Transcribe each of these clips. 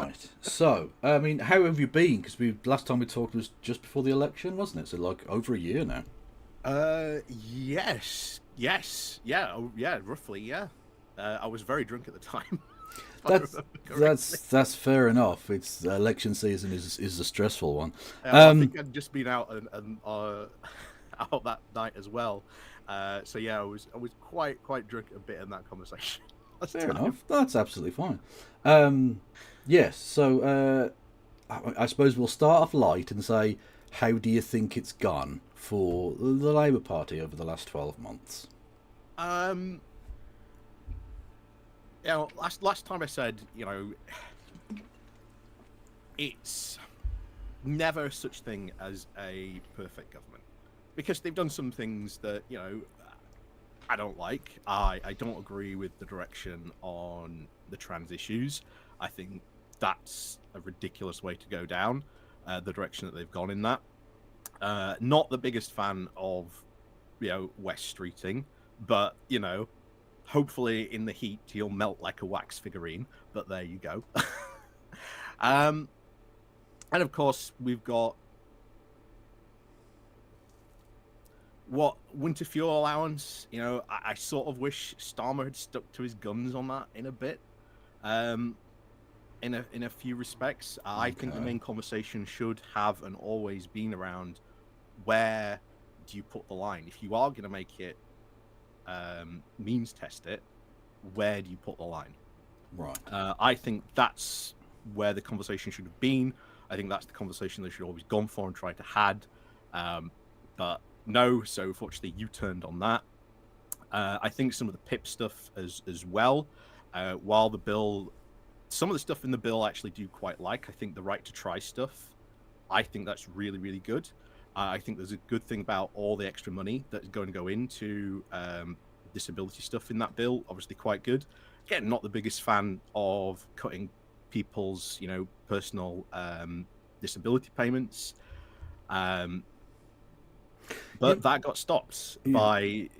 Right. So, I mean, how have you been? Because last time we talked was just before the election, wasn't it? So, like, over a year now. Yes, yeah, yeah, roughly, yeah. I was very drunk at the time, if I That's remember correctly. that's fair enough. It's election season is a stressful one. I think I'd just been out and out that night as well. So yeah, I was quite drunk a bit in that conversation last Fair time. enough. That's absolutely fine. Um, yes. So, I suppose we'll start off light and say, how do you think it's gone for the Labour Party over the last 12 months? Um, last time I said, it's never such thing as a perfect government because they've done some things that I don't like. I don't agree with the direction on the trans issues. I think that's a ridiculous way to go down. The direction that they've gone in that. Not the biggest fan of West Streeting, but hopefully in the heat he'll melt like a wax figurine. But there you go. um, and of course we've got what winter fuel allowance. I sort of wish Starmer had stuck to his guns on that in a bit. In a few respects, I think the main conversation should have and always been around where do you put the line? If you are going to make it means test it, where do you put the line? Right. I think that's where the conversation should have been. I think that's the conversation they should have always gone for and tried to had. But no, so fortunately you turned on that. I think some of the PIP stuff as well, while the bill, some of the stuff in the bill I actually do quite like. I think the right to try stuff, I think that's really, really good. I think there's a good thing about all the extra money that's going to go into disability stuff in that bill. Obviously quite good. Again, not the biggest fan of cutting people's, personal disability payments. But that got stopped by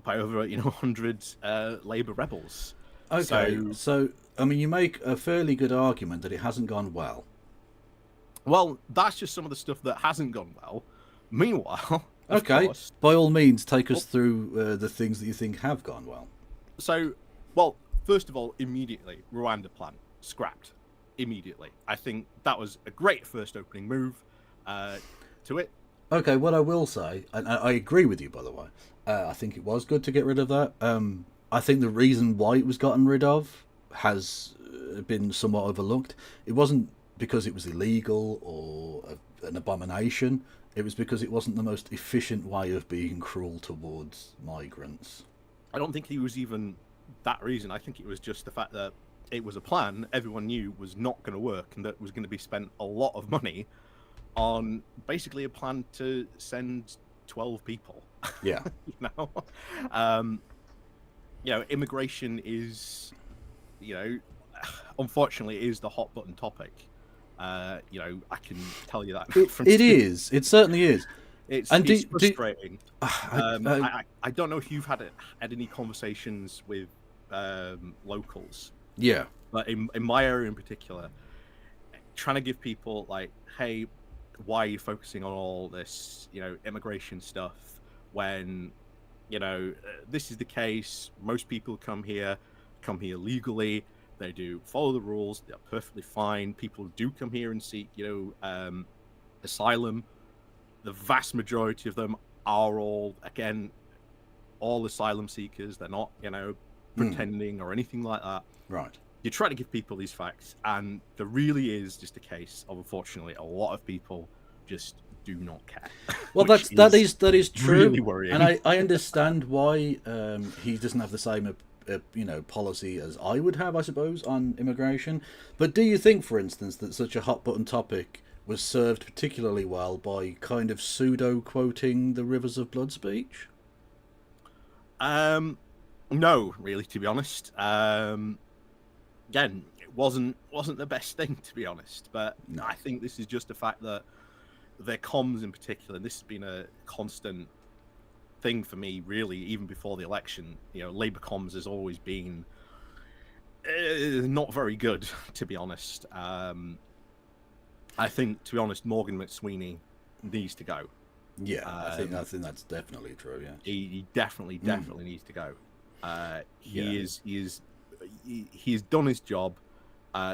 over 100 Labour rebels. Okay, so I mean, you make a fairly good argument that it hasn't gone well. Well, that's just some of the stuff that hasn't gone well. Meanwhile, of course, by all means, take us through the things that you think have gone well. So, first of all, immediately, Rwanda plan scrapped. Immediately. I think that was a great first opening move to it. Okay, what I will say, and I agree with you, by the way, I think it was good to get rid of that. I think the reason why it was gotten rid of has been somewhat overlooked. It wasn't because it was illegal or an abomination. It was because it wasn't the most efficient way of being cruel towards migrants. I don't think he was even that reason. I think it was just the fact that it was a plan everyone knew was not going to work and that was going to be spent a lot of money on basically a plan to send 12 people. Yeah. Immigration is, unfortunately, is the hot button topic. I can tell you that. It is. It certainly is. It's frustrating. I don't know if you've had any conversations with locals. Yeah. But in my area in particular, trying to give people like, hey, why are you focusing on all this, immigration stuff when, this is the case. Most people come here legally. They do follow the rules. They're perfectly fine. People do come here and seek, asylum. The vast majority of them are all asylum seekers. They're not, pretending or anything like that. Right. You try to give people these facts, and there really is just a case of, unfortunately, a lot of people just do not care. Well, that is true, really worrying. And I understand why he doesn't have the same policy as I would have, I suppose, on immigration. But do you think, for instance, that such a hot button topic was served particularly well by kind of pseudo quoting the Rivers of Blood speech? No, really, to be honest. Again, it wasn't the best thing, to be honest. But no. I think this is just the fact that their comms in particular, and this has been a constant thing for me, really, even before the election. Labour comms has always been Not very good, to be honest. I think, to be honest, Morgan McSweeney needs to go. Yeah, I think that's definitely true. Yeah, He definitely needs to go. Yeah. He's done his job.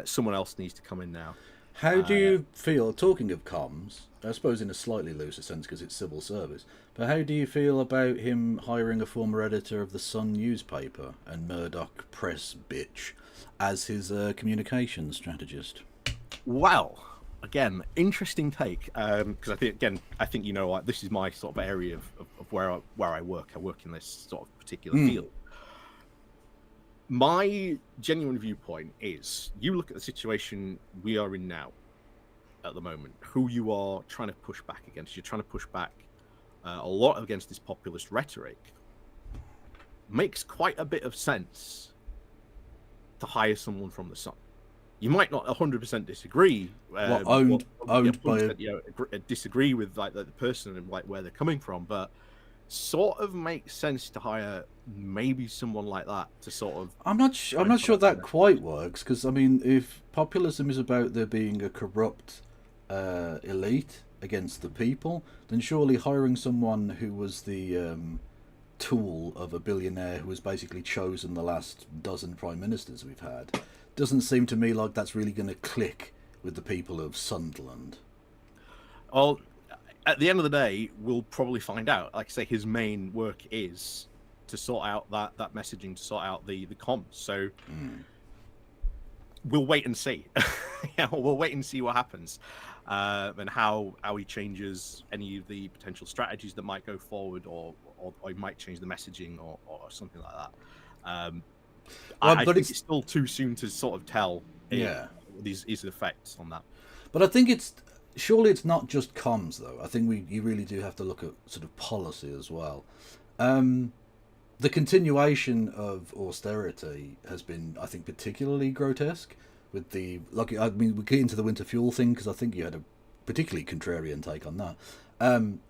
Someone else needs to come in now. How do you feel, talking of comms, I suppose in a slightly looser sense because it's civil service, but how do you feel about him hiring a former editor of the Sun newspaper and Murdoch press bitch as his communications strategist? Well, again, interesting take, because I think like, this is my sort of area of where I work. I work in this sort of particular field. My genuine viewpoint is, you look at the situation we are in now, at the moment, who you are trying to push back against. You're trying to push back a lot against this populist rhetoric. Makes quite a bit of sense to hire someone from the Sun. You might not 100% disagree. Disagree with like the person and like where they're coming from, but sort of makes sense to hire maybe someone like that to sort of. I'm not sure that quite works, because I mean, if populism is about there being a corrupt elite against the people, then surely hiring someone who was the tool of a billionaire who has basically chosen the last dozen prime ministers we've had doesn't seem to me like that's really going to click with the people of Sunderland. Well, at the end of the day, we'll probably find out. Like I say, his main work is to sort out that messaging, to sort out the comms. So we'll wait and see. We'll wait and see what happens, and how he changes any of the potential strategies that might go forward, or he might change the messaging or something like that. I think it's still too soon to sort of tell. His effects on that. But I think surely it's not just comms, though. I think you really do have to look at sort of policy as well. The continuation of austerity has been, I think, particularly grotesque. With we get into the winter fuel thing because I think you had a particularly contrarian take on that.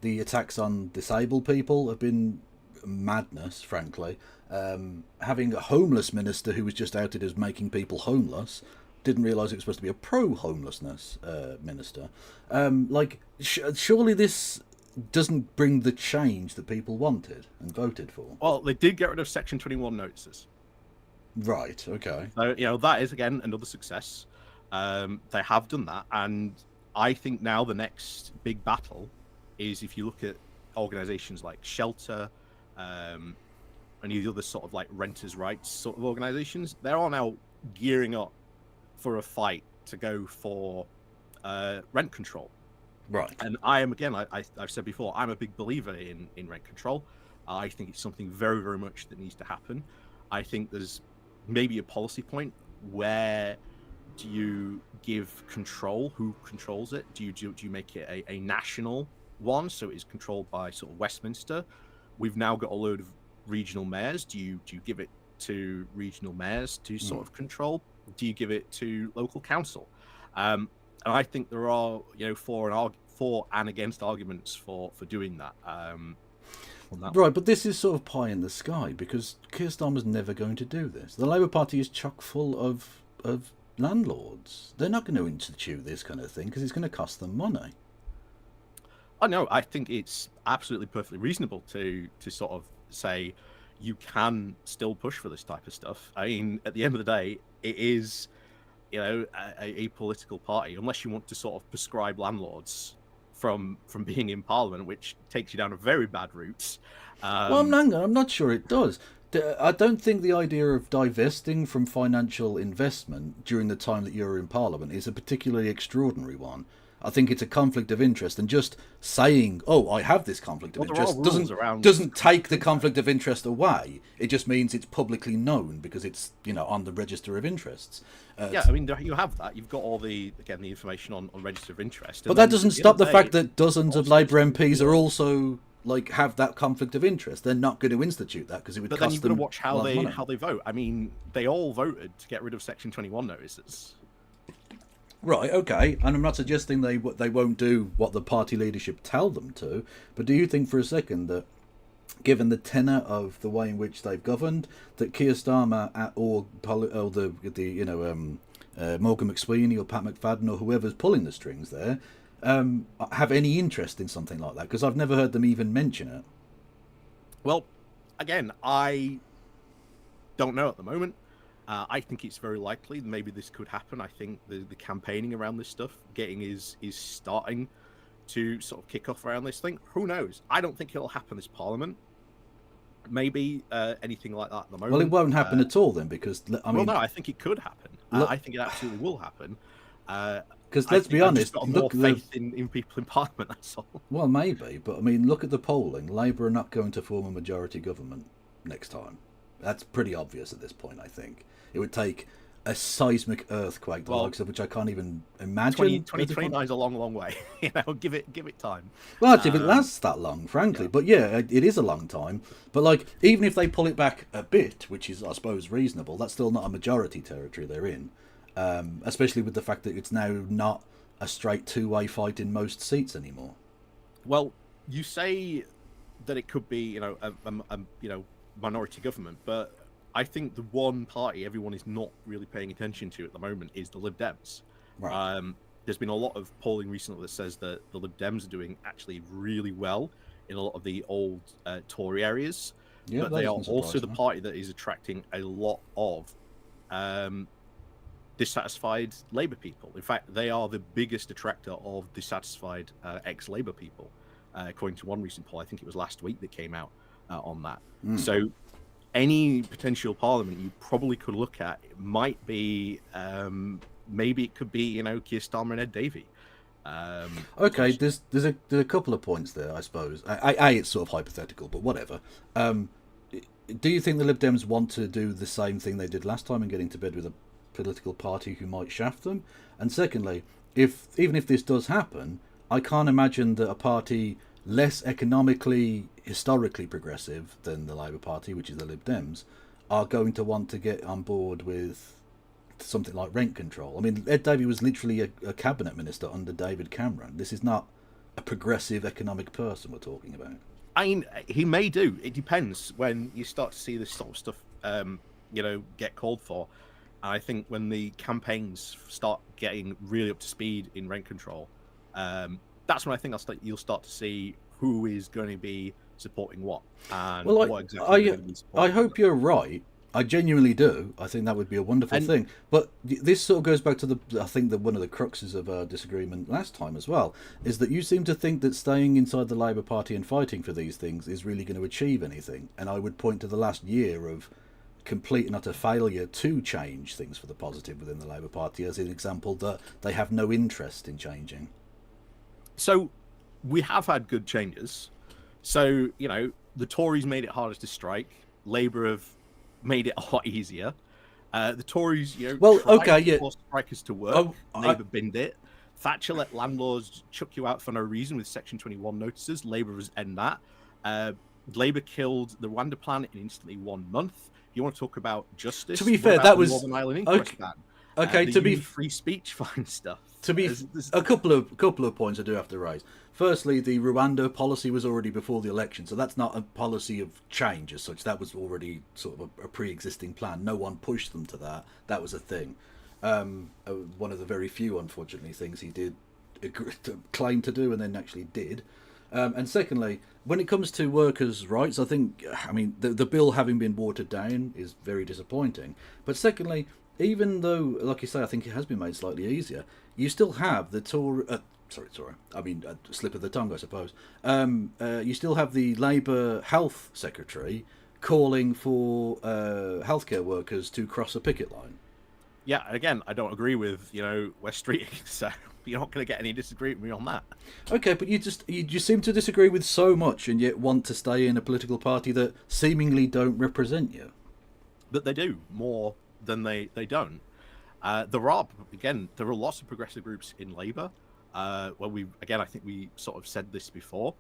The attacks on disabled people have been madness, frankly. Having a homeless minister who was just outed as making people homeless. Didn't realise it was supposed to be a pro-homelessness minister. Surely this doesn't bring the change that people wanted and voted for. Well, they did get rid of Section 21 notices. Right, okay. So, that is, again, another success. They have done that, and I think now the next big battle is, if you look at organisations like Shelter, and the other sort of like renters' rights sort of organisations, they're all now gearing up for a fight to go for rent control. Right. And I am, again, I've said before, I'm a big believer in rent control. I think it's something very, very much that needs to happen. I think there's maybe a policy point, where do you give control? Who controls it? Do you make it a national one, so it is controlled by sort of Westminster? We've now got a load of regional mayors. Do you give it to regional mayors to sort of control? Do you give it to local council? And I think there are for and against arguments for doing that. Right, but this is sort of pie in the sky, because Keir Starmer's never going to do this. The Labour Party is chock full of landlords. They're not going to institute this kind of thing because it's going to cost them money. Oh no, I think it's absolutely perfectly reasonable to sort of say you can still push for this type of stuff. I mean, at the end of the day, it is a political party, unless you want to sort of prescribe landlords from being in Parliament, which takes you down a very bad route. I'm not sure it does. I don't think the idea of divesting from financial investment during the time that you're in Parliament is a particularly extraordinary one. I think it's a conflict of interest, and just saying, "Oh, I have this conflict of interest," doesn't take the conflict of interest away. It just means it's publicly known because it's on the register of interests. I mean, you have that. You've got all the information on register of interest. But that doesn't stop the fact that dozens of Labour MPs are also have that conflict of interest. They're not going to institute that because it would cost them. But then you've got to watch how they vote. I mean, they all voted to get rid of Section 21 notices. Right, okay, and I'm not suggesting they won't do what the party leadership tell them to, but do you think for a second that given the tenor of the way in which they've governed, that Keir Starmer or the Morgan McSweeney or Pat McFadden or whoever's pulling the strings there have any interest in something like that, because I've never heard them even mention it. Well, again, I don't know at the moment. I think it's very likely maybe this could happen. I think the campaigning around this stuff is starting to sort of kick off around this thing. Who knows? I don't think it'll happen this Parliament. Maybe anything like that at the moment. Well, it won't happen at all then, because well, no, I think it could happen. I think it absolutely will happen. Because let's be honest, I've got more faith in people in Parliament. That's all. Well, maybe, but I mean, look at the polling. Labour are not going to form a majority government next time. That's pretty obvious at this point. I think it would take a seismic earthquake, the likes of which I can't even imagine. 2029 is a long, long way. Give it time. Well, actually, if it lasts that long, frankly. Yeah. But yeah, it is a long time. But like, even if they pull it back a bit, which is, I suppose, reasonable, that's still not a majority territory they're in. Especially with the fact that it's now not a straight two-way fight in most seats anymore. Well, you say that it could be, a minority government, but I think the one party everyone is not really paying attention to at the moment is the Lib Dems. Right. There's been a lot of polling recently that says that the Lib Dems are doing actually really well in a lot of the old Tory areas, but they are also the party that is attracting a lot of dissatisfied Labour people. In fact, they are the biggest attractor of dissatisfied ex-Labour people, according to one recent poll. I think it was last week that came out on that. So any potential Parliament you probably could look at, it might be maybe it could be Keir Starmer and Ed Davey. Okay, there's a couple of points there, I suppose. It's sort of hypothetical, but whatever. Do you think the Lib Dems want to do the same thing they did last time and get into bed with a political party who might shaft them? And secondly, even if this does happen, I can't imagine that a party less economically, historically progressive than the Labour Party, which is the Lib Dems, are going to want to get on board with something like rent control. I mean, Ed Davey was literally a cabinet minister under David Cameron. This is not a progressive economic person we're talking about. I mean, he may do. It depends when you start to see this sort of stuff, get called for. And I think when the campaigns start getting really up to speed in rent control, that's when I think you'll start to see who is going to be supporting what. And well, what exactly I hope you're right. I genuinely do. I think that would be a wonderful thing. But this sort of goes back to I think that one of the cruxes of our disagreement last time as well, is that you seem to think that staying inside the Labour Party and fighting for these things is really going to achieve anything. And I would point to the last year of complete and utter failure to change things for the positive within the Labour Party as an example that they have no interest in changing. So we have had good changes. So, the Tories made it harder to strike. Labour have made it a lot easier. The Tories, tried to force strikers to work. Labour binned it. Thatcher let landlords chuck you out for no reason with Section 21 notices. Labour has ended that. Labour killed the Rwanda plan in instantly 1 month. You want to talk about justice? To be fair, that was Northern Ireland Inquest ban. Okay, to be free speech, fine stuff. To be a couple of points I do have to raise. Firstly, the Rwanda policy was already before the election, so that's not a policy of change as such. That was already sort of a pre-existing plan. No one pushed them to that. That was a thing. One of the very few, unfortunately, things he did claim to do and then actually did. And secondly, when it comes to workers' rights, I mean, the bill having been watered down is very disappointing. But secondly, even though, like you say, I think it has been made slightly easier, you still have the Tory... sorry. I mean, a slip of the tongue, I suppose. You still have the Labour Health Secretary calling for healthcare workers to cross a picket line. Yeah, again, I don't agree with, West Street, so you're not going to get any disagreement with me on that. Okay, but you seem to disagree with so much and yet want to stay in a political party that seemingly don't represent you. But they do, more than they don't. There are lots of progressive groups in Labour. I think we sort of said this before.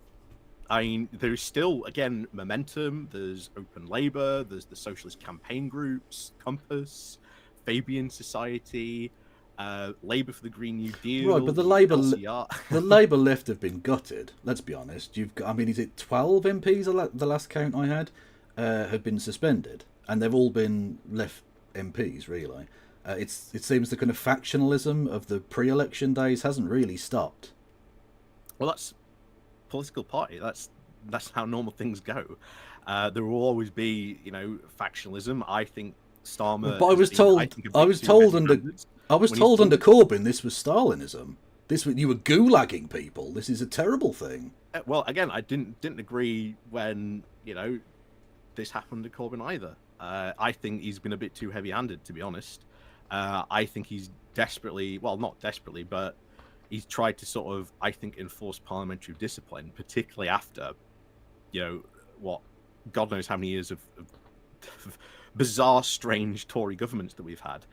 I mean, there's still, again, momentum. There's Open Labour. There's the Socialist Campaign Groups, Compass, Fabian Society. Labour for the Green New Deal, Right, but the LCR. Labour left have been gutted. Let's be honest. You've got, I mean, is it 12 MPs? The last count I had have been suspended, and they've all been left MPs. Really, it seems the kind of factionalism of the pre-election days hasn't really stopped. Well, that's political party. That's how normal things go. There will always be, factionalism. I think Starmer. But I was told under Corbyn this was Stalinism. You were gulagging people. This is a terrible thing. Well, again, I didn't agree when this happened to Corbyn either. I think he's been a bit too heavy-handed, to be honest. I think he's not desperately, but he's tried to sort of, I think, enforce parliamentary discipline, particularly after, what God knows how many years of bizarre, strange Tory governments that we've had.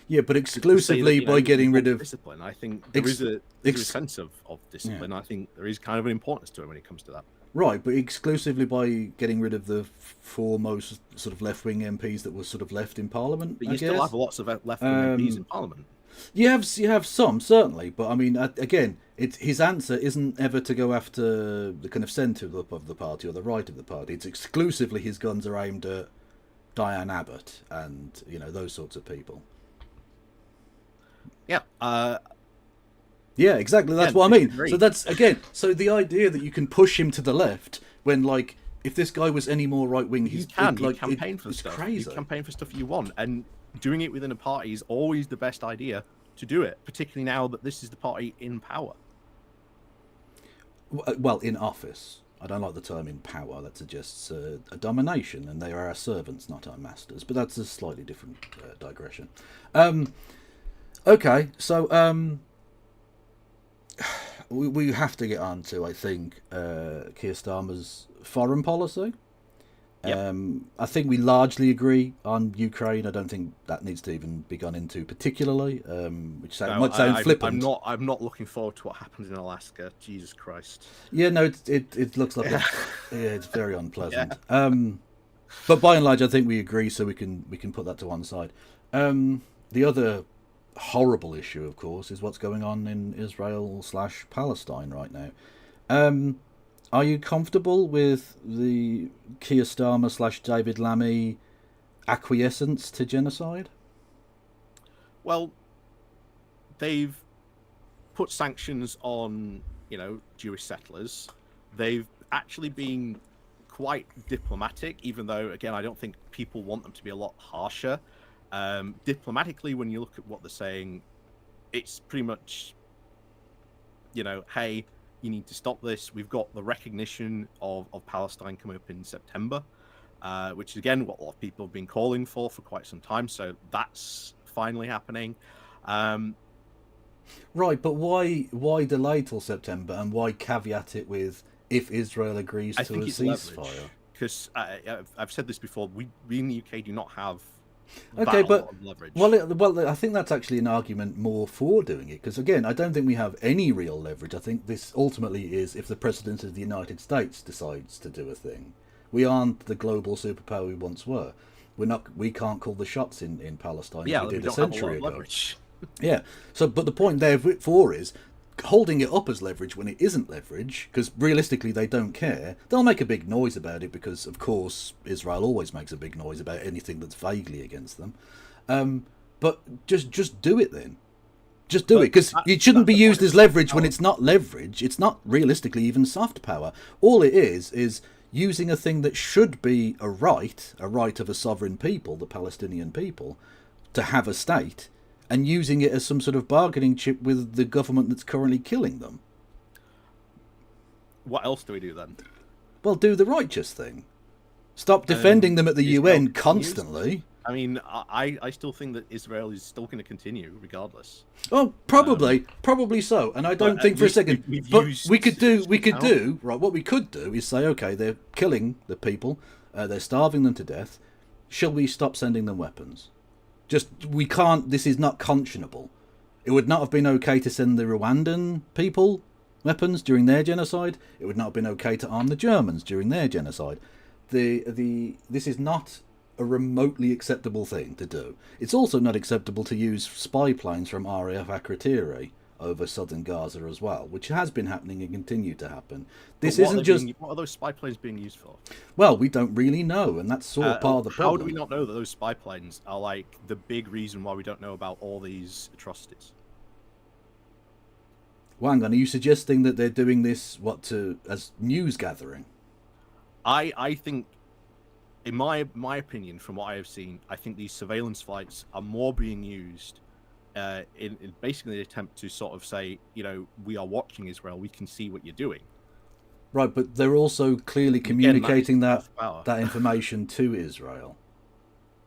Yeah, but exclusively by getting rid of discipline. I think there is a sense of discipline. Yeah. I think there is kind of an importance to it when it comes to that. Right, but exclusively by getting rid of the four most sort of left-wing MPs that were sort of left in Parliament. But you still have lots of left-wing MPs in Parliament. You have some, certainly, but I mean, again, his answer isn't ever to go after the kind of centre of the party or the right of the party. It's exclusively his guns are aimed at Diane Abbott and those sorts of people. Yeah. Yeah, exactly. That's what I mean. So that's so the idea that you can push him to the left when, like, if this guy was any more right wing, you campaign for stuff. Crazy. You campaign for stuff you want, and doing it within a party is always the best idea to do it, particularly now that this is the party in power. Well, in office. I don't like the term in power. That suggests a domination, and they are our servants, not our masters. But that's a slightly different digression. Okay, so we have to get on to, I think, Keir Starmer's foreign policy. Yep. I think we largely agree on Ukraine. I don't think that needs to even be gone into particularly, which might sound flippant. I'm not looking forward to what happens in Alaska. Jesus Christ. Yeah, no, it looks like it's very unpleasant. Yeah. But by and large, I think we agree, so we can put that to one side. The other horrible issue, of course, is what's going on in Israel/Palestine right now. Are you comfortable with the Keir Starmer/David Lammy acquiescence to genocide? Well, they've put sanctions on, Jewish settlers. They've actually been quite diplomatic, even though, again, I don't think people want them to be a lot harsher. Diplomatically, when you look at what they're saying, it's pretty much, hey, you need to stop this. We've got the recognition of Palestine coming up in September, which is, again, what a lot of people have been calling for quite some time. So that's finally happening. Right, but why delay till September, and why caveat it with if Israel agrees to a ceasefire? Because I've said this before, we in the UK do not have leverage. Well, I think that's actually an argument more for doing it, because again, I don't think we have any real leverage. I think this ultimately is if the President of the United States decides to do a thing. We aren't the global superpower we once were. We can't call the shots in Palestine as we did a century ago. Yeah. So, but the point therefore is holding it up as leverage when it isn't leverage, because realistically they don't care. They'll make a big noise about it because, of course, Israel always makes a big noise about anything that's vaguely against them. But just do it then. Just do it, because it shouldn't be used as leverage when it's not leverage. It's not realistically even soft power. All it is using a thing that should be a right of a sovereign people, the Palestinian people, to have a state, and using it as some sort of bargaining chip with the government that's currently killing them. What else do we do then? Well, do the righteous thing. Stop defending them at the UN constantly. I mean, I still think that Israel is still going to continue regardless. Oh, probably so. And I don't think for a second. But we could do right. What we could do is say, okay, they're killing the people, they're starving them to death. Shall we stop sending them weapons? We can't. This is not conscionable. It would not have been okay to send the Rwandan people weapons during their genocide. It would not have been okay to arm the Germans during their genocide. This is not a remotely acceptable thing to do. It's also not acceptable to use spy planes from RAF Akrotiri over southern Gaza as well, which has been happening and continue to happen. This isn't just... What are those spy planes being used for? Well, we don't really know, and that's sort of part of the problem. How do we not know that those spy planes are like the big reason why we don't know about all these atrocities? Well, hang on, are you suggesting that they're doing this as news gathering? I think, in my opinion, from what I have seen, I think these surveillance flights are more being used in basically an attempt to sort of say, we are watching Israel, we can see what you're doing. Right, but they're also clearly communicating that information to Israel.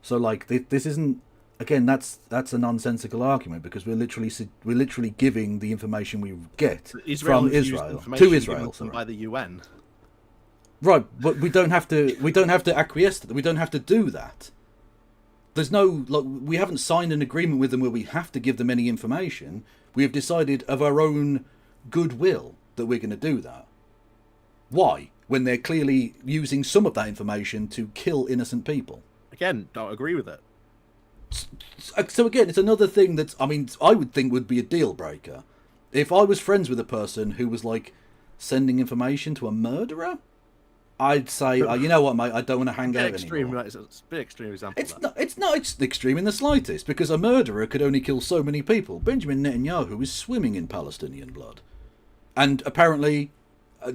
So, like, this isn't... Again, that's a nonsensical argument, because we're literally giving the information we get from Israel to Israel by the UN. Right, but we don't have to acquiesce to that. We don't have to do that. There's no, like, we haven't signed an agreement with them where we have to give them any information. We have decided of our own goodwill that we're going to do that. Why? When they're clearly using some of that information to kill innocent people. Again, don't agree with it. So again, it's another thing that, I would think would be a deal breaker. If I was friends with a person who was, like, sending information to a murderer, I'd say, you know what, mate, I don't want to hang out anymore. It's a bit extreme example. It's not extreme in the slightest, because a murderer could only kill so many people. Benjamin Netanyahu is swimming in Palestinian blood. And apparently,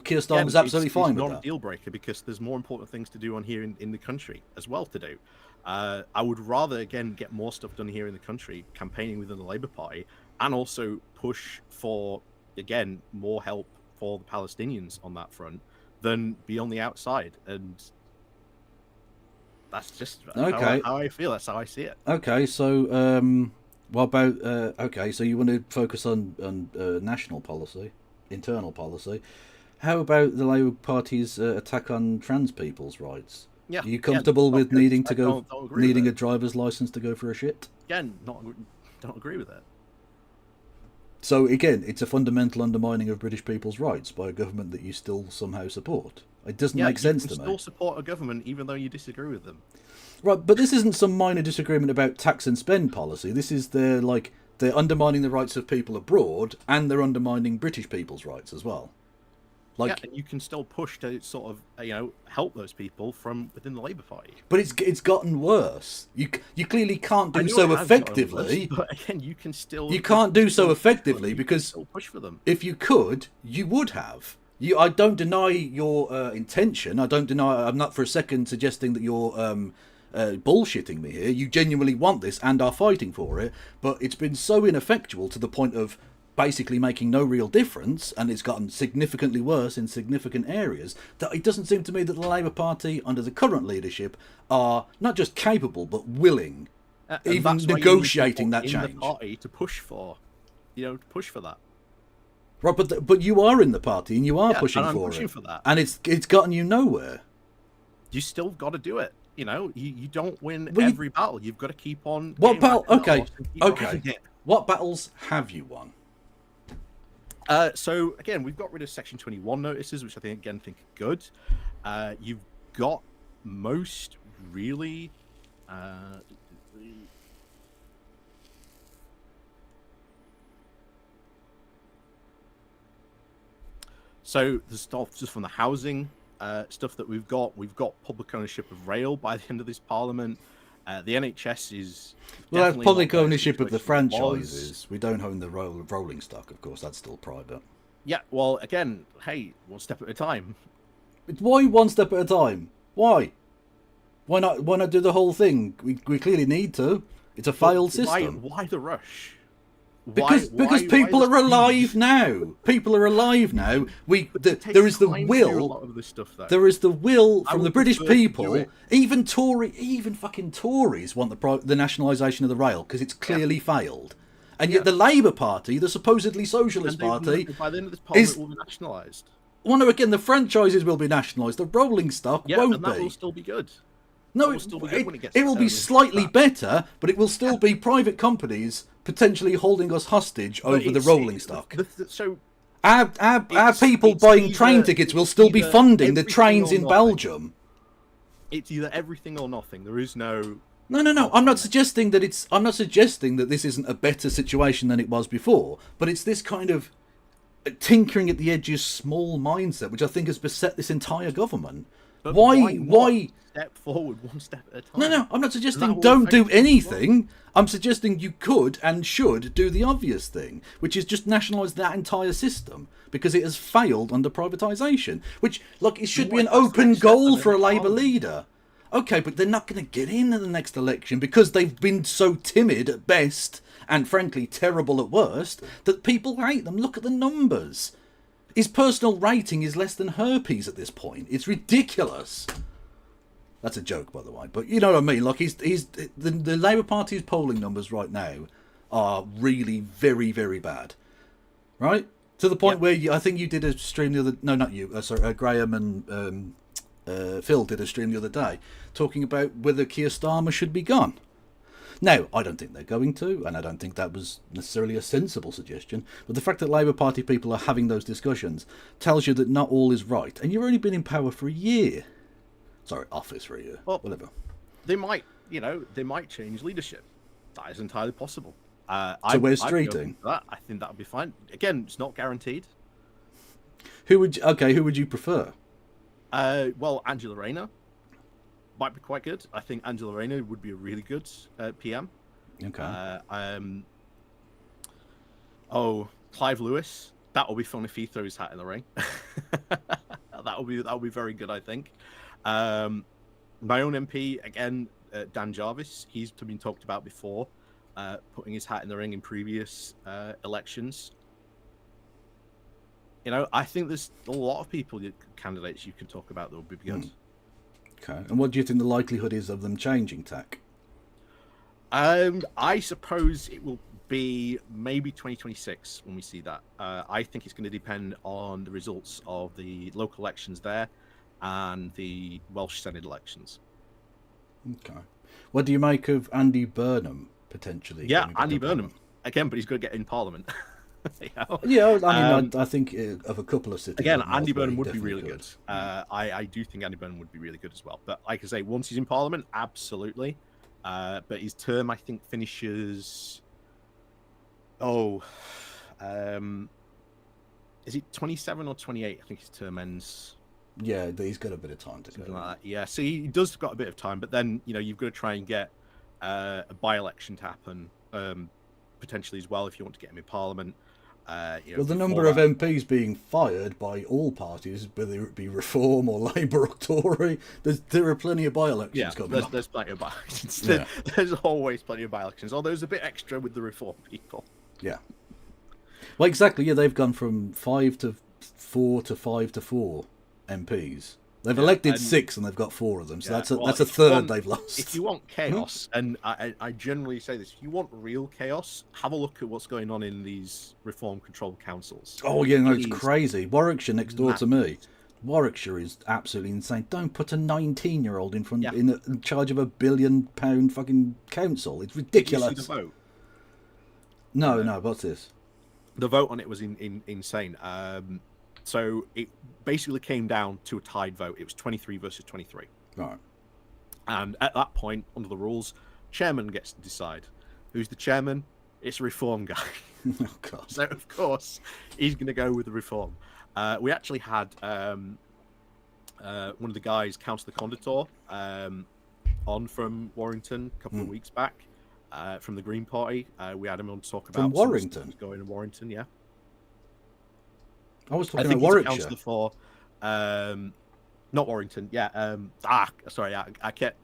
Keir Starmer was absolutely fine with that. It's not a deal breaker, because there's more important things to do on here in the country as well to do. I would rather, again, get more stuff done here in the country, campaigning within the Labour Party, and also push for, again, more help for the Palestinians on that front, than be on the outside. And that's just how I feel. That's how I see it. Okay, so what about... okay, so you want to focus on national policy, internal policy. How about the Labour Party's attack on trans people's rights? Yeah. Are you comfortable with needing to don't needing a driver's license to go for a shit? Again, don't agree with it. So again, it's a fundamental undermining of British people's rights by a government that you still somehow support. It doesn't make sense to me. You still support a government even though you disagree with them. Right, but this isn't some minor disagreement about tax and spend policy. This is they're undermining the rights of people abroad, and they're undermining British people's rights as well. Like, and you can still push to sort of help those people from within the Labour Party. But it's gotten worse. You clearly can't do so effectively. Worse, but again, you can't do so effectively because still push for them. If you could, you would have. I don't deny your intention. I'm not for a second suggesting that you're bullshitting me here. You genuinely want this and are fighting for it. But it's been so ineffectual to the point of basically making no real difference, and it's gotten significantly worse in significant areas, that it doesn't seem to me that the Labour Party under the current leadership are not just capable but willing, even negotiating that change. In the party to push for, to push for that. Right, but you are in the party and you are pushing for that, and it's gotten you nowhere. You still got to do it. You don't win every battle. You've got to keep on. What battle? Okay. What battles have you won? So again, we've got rid of Section 21 notices, which I think are good. You've got most really. So the stuff just from the housing stuff that we've got public ownership of rail by the end of this Parliament. The NHS is that's public ownership of the franchises. We don't own the rolling stock, of course. That's still private. Yeah, well, again, hey, one step at a time. Why one step at a time? Why? Why not do the whole thing? We clearly need to. It's a failed system. Why the rush? Because people are alive now. People are alive now. There is the will. There is the will from the British people. Even fucking Tories want the nationalisation of the rail because it's clearly failed. And yet the Labour Party, the supposedly socialist party, by the end of this Parliament will be nationalised. Well, no, again, the franchises will be nationalised. The rolling stock won't and that will still be good. No, it will be slightly better, but it will still be private companies potentially holding us hostage over the rolling stock. So our people buying train tickets will still be funding the trains in Belgium. It's either everything or nothing. There is no. No. I'm not suggesting that it's. I'm not suggesting that this isn't a better situation than it was before. But it's this kind of tinkering at the edges, small mindset, which I think has beset this entire government. But Why? Step forward, one step at a time. No. I'm not suggesting will don't do affect you as well. anything. I'm suggesting you could and should do the obvious thing, which is just nationalise that entire system because it has failed under privatisation. Which, look, it should be an open goal for a Labour leader. Okay, but they're not going to get in the next election because they've been so timid at best and, frankly, terrible at worst that people hate them. Look at the numbers. His personal rating is less than herpes at this point. It's ridiculous. That's a joke, by the way, but you know what I mean. Like the Labour Party's polling numbers right now are really very, very bad, right? To the point where I think you did a stream the other. No, not you. Sorry, Graham and Phil did a stream the other day talking about whether Keir Starmer should be gone. Now, I don't think they're going to, and I don't think that was necessarily a sensible suggestion, but the fact that Labour Party people are having those discussions tells you that not all is right, and you've only been in power for a year. Sorry, office for a year. Well, whatever. They might change leadership. That is entirely possible. So where's Streeting? I think that would be fine. Again, it's not guaranteed. Who would you prefer? Well, Angela Rayner might be quite good. I think Angela Rayner would be a really good PM. Okay. Clive Lewis. That will be fun if he throws his hat in the ring. that will be very good, I think. My own MP again, Dan Jarvis. He's been talked about before, putting his hat in the ring in previous elections. You know, I think there's a lot of candidates you can talk about that would be good. Okay. And what do you think the likelihood is of them changing tack? I suppose it will be maybe 2026 when we see that. I think it's going to depend on the results of the local elections there and the Welsh Senate elections. Okay. What do you make of Andy Burnham potentially? Yeah, Andy Burnham again, but he's going to get in Parliament. Yeah, I mean, I think of a couple of cities. Again, Andy Burnham would be really good. I do think Andy Burnham would be really good as well. But like I say, once he's in Parliament, absolutely. But his term, I think, finishes. Is it 27 or 28? I think his term ends. Yeah, he's got a bit of time to Something go. like that. Yeah, so he does got a bit of time, but then you've got to try and get a by-election to happen potentially as well if you want to get him in Parliament. Well, the number of MPs being fired by all parties, whether it be Reform or Labour or Tory, there are plenty of by-elections coming up. There's plenty of by-elections. Yeah. There's always plenty of by-elections, although there's a bit extra with the Reform people. Yeah. Well, exactly. Yeah, they've gone from 5 to 4 to 5 to 4 MPs. They've elected 6 and they've got 4 of them, so that's a third they've lost. If you want chaos, and I generally say this, if you want real chaos, have a look at what's going on in these reform-controlled councils. Oh, yeah, no, it's crazy. Warwickshire next door to me. Warwickshire is absolutely insane. Don't put a 19-year-old in charge of a £1 billion fucking council. It's ridiculous. Did you see the vote? No, what's this? The vote on it was insane. So it basically came down to a tied vote. It was 23 versus 23. Right. And at that point, under the rules, chairman gets to decide. Who's the chairman? It's a reform guy. Oh, God. So, of course, he's going to go with the reform. We actually had one of the guys, Councillor Conditor, on from Warrington a couple of weeks back from the Green Party. We had him on to talk about from Warrington. Going to Warrington, yeah. I was talking about Warwickshire. Councillor for, not Warrington. Yeah. Sorry. I get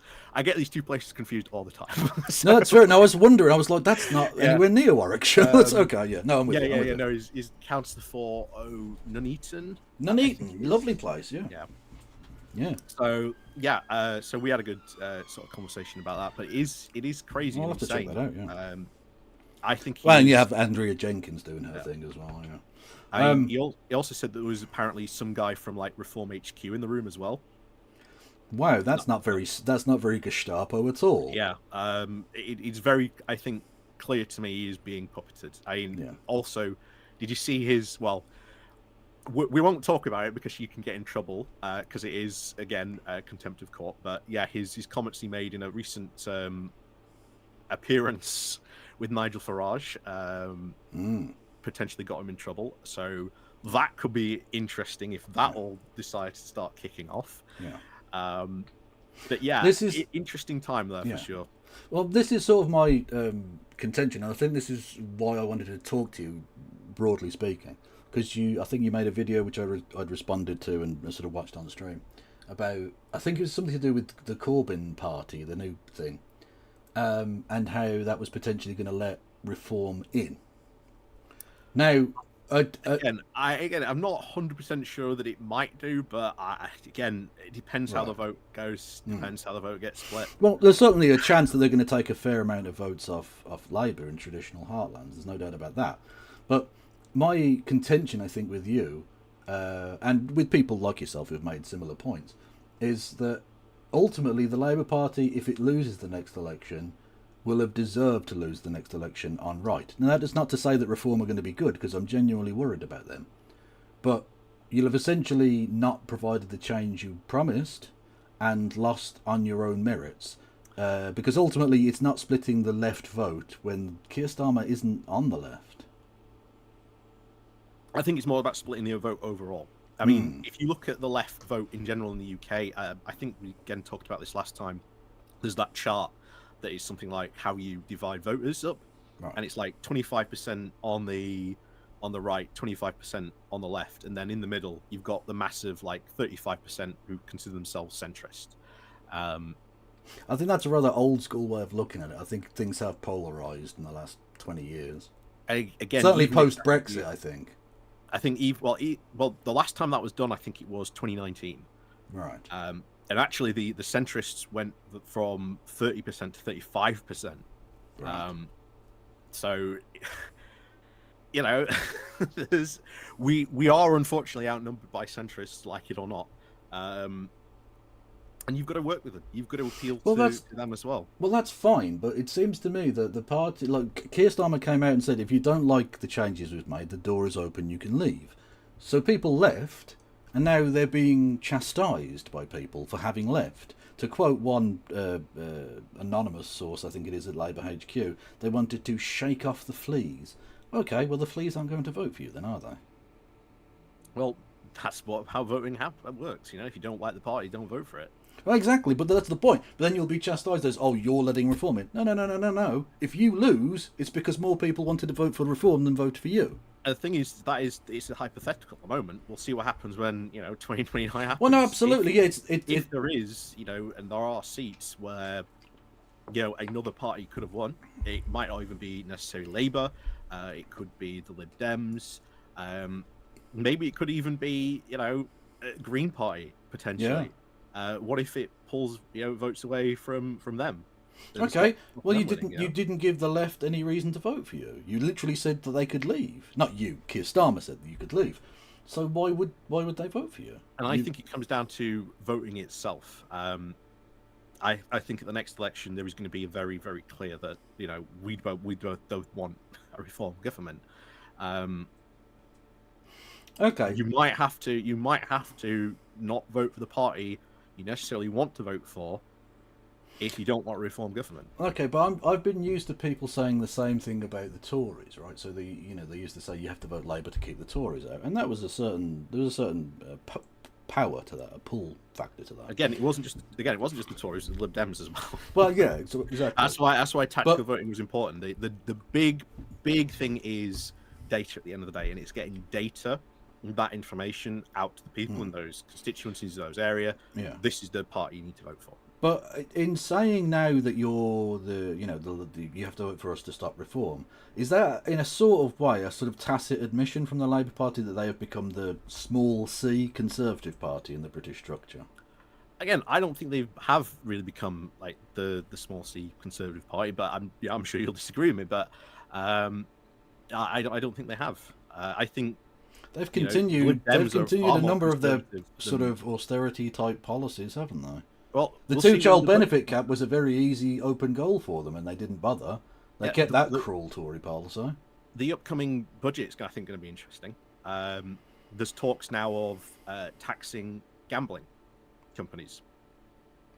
these two places confused all the time. So, no, that's fair. No, I was wondering. I was like, that's not anywhere near Warwickshire. That's okay. Yeah. No, I'm with you. Yeah. No, he's Councillor for Nuneaton. Nuneaton, lovely place. Yeah. Yeah. Yeah. So yeah. So we had a good sort of conversation about that, but it is crazy. I'll have to check that out. Yeah. I think. Well, and you have Andrea Jenkins doing her thing as well. Yeah. He also said that there was apparently some guy from like Reform HQ in the room as well. Wow, that's not very Gestapo at all. Yeah, it's very, I think, clear to me he is being puppeted. I mean, also, did you see his? Well, we won't talk about it because you can get in trouble because it is again contempt of court. But yeah, his comments he made in a recent appearance with Nigel Farage potentially got him in trouble. So that could be interesting if that all decides to start kicking off. Yeah. But yeah, this is interesting time there for sure. Well, this is sort of my contention, and I think this is why I wanted to talk to you, broadly speaking, because I think you made a video which I'd responded to and sort of watched on the stream about, I think it was something to do with the Corbyn party, the new thing, and how that was potentially going to let reform in. Now, again, I'm not 100% sure that it might do, but again, it depends how the vote goes. Depends how the vote gets split. Well, there's certainly a chance that they're going to take a fair amount of votes off Labour in traditional heartlands. There's no doubt about that. But my contention, I think, with you, and with people like yourself who've made similar points, is that ultimately the Labour Party, if it loses the next election, will have deserved to lose the next election on right. Now, that is not to say that Reform are going to be good, because I'm genuinely worried about them. But you'll have essentially not provided the change you promised and lost on your own merits. Because ultimately it's not splitting the left vote when Keir Starmer isn't on the left. I think it's more about splitting the vote overall. I mean, if you look at the left vote in general in the UK, I think we again talked about this last time. There's that chart that is something like how you divide voters up, and it's like 25% on the right, 25% on the left, and then in the middle you've got the massive like 35% who consider themselves centrist. I think that's a rather old school way of looking at it. I think things have polarized in the last 20 years. Again, certainly post Brexit, I think. Well, the last time that was done, I think it was 2019. Right. And actually, the centrists went from 30% to 35%. Right. So, you know, we are unfortunately outnumbered by centrists, like it or not. And you've got to work with them. You've got to appeal to them as well. Well, that's fine, but it seems to me that the party, like Keir Starmer came out and said, if you don't like the changes we've made, the door is open, you can leave. So people left, and now they're being chastised by people for having left. To quote one anonymous source, I think it is at Labour HQ, they wanted to shake off the fleas. Okay, well, the fleas aren't going to vote for you then, are they? Well, that's how voting works. You know, if you don't like the party, don't vote for it. Well, exactly, but that's the point. But then you'll be chastised as, oh, you're letting Reform in. No. If you lose, it's because more people wanted to vote for Reform than vote for you. The thing is, it's a hypothetical at the moment. We'll see what happens when 2029 happens. Well, no, absolutely, If there is, and there are seats where another party could have won. It might not even be necessarily Labour. It could be the Lib Dems. Maybe it could even be Green Party potentially. Yeah. What if it pulls votes away from them? Okay, well, you didn't give the left any reason to vote for you. You literally said that they could leave. Not you, Keir Starmer said that you could leave. So why would they vote for you? And I think it comes down to voting itself. I think at the next election there is going to be very, very clear that we both don't want a reform government. Okay, you might have to not vote for the party you necessarily want to vote for if you don't want a reform government. Okay, but I've been used to people saying the same thing about the Tories, right? So they used to say you have to vote Labour to keep the Tories out, and there was a certain power to that, a pull factor to that. Again, it wasn't just the Tories, it was the Lib Dems as well. Well, yeah, exactly. That's why tactical voting was important. The big thing is data at the end of the day, and it's getting data, that information out to the people in those constituencies, those area. Yeah. This is the party you need to vote for. But in saying now that you're you have to vote for us to stop reform, is that in a sort of way a sort of tacit admission from the Labour Party that they have become the small c Conservative Party in the British structure? Again, I don't think they have really become like the small c Conservative Party, but I'm sure you'll disagree with me. But I don't think they have. I think they've continued a number of their sort of austerity type policies, haven't they? Well, the two-child benefit cap was a very easy open goal for them, and they didn't bother. They kept that cruel Tory policy. The upcoming budget is, I think, going to be interesting. there's talks now of taxing gambling companies.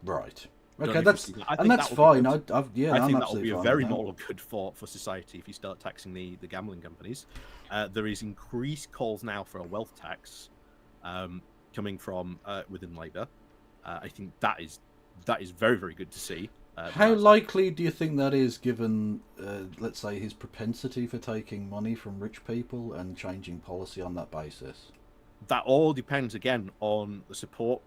Right. Don't Okay, know if you've seen that. I and think that's that will be fine. good. Yeah, I I'm think that will be absolutely a fine very with that. moral good for society if you start taxing the gambling companies. There is increased calls now for a wealth tax coming from within Labour. I think that is very, very good to see. How likely do you think that is, given, let's say, his propensity for taking money from rich people and changing policy on that basis? That all depends again on the support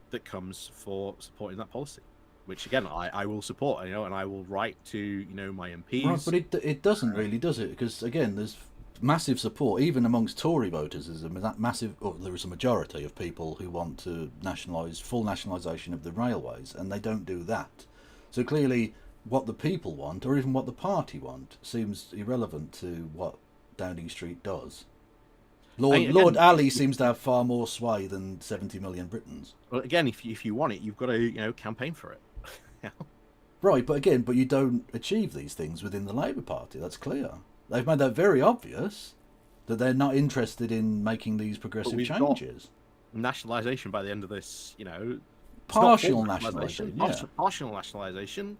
that comes for supporting that policy, which again I will support, and I will write to my Right, MPs. but it doesn't really, does it? Because again, there's massive support even amongst Tory voters. There's a massive, or there is a majority of people who want to nationalise full nationalisation of the railways, and they don't do that. So clearly, what the people want, or even what the party want, seems irrelevant to what Downing Street does. Lord Again, Ali seems to have far more sway than 70 million Britons. well, again, if you want it, you've got to campaign for it. Right, but again, you don't achieve these things within the Labour Party. That's clear. They've made that very obvious that they're not interested in making these progressive changes. Nationalisation by the end of this, Partial nationalisation, yeah. Partial nationalisation.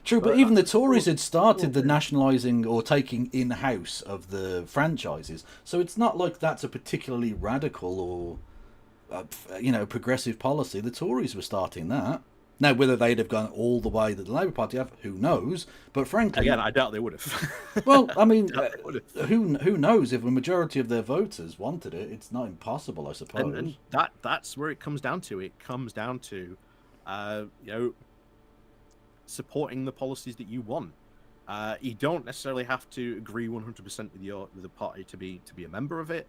True, but even the Tories had started the nationalising or taking in-house of the franchises, so it's not like that's a particularly radical or, progressive policy. The Tories were starting that. Now, whether they'd have gone all the way that the Labour Party have, who knows? But frankly, again, I doubt they would have. well, I mean, who knows? If a majority of their voters wanted it, it's not impossible, I suppose. And that's where it comes down to. It comes down to, supporting the policies that you want. You don't necessarily have to agree 100% with the party to be a member of it.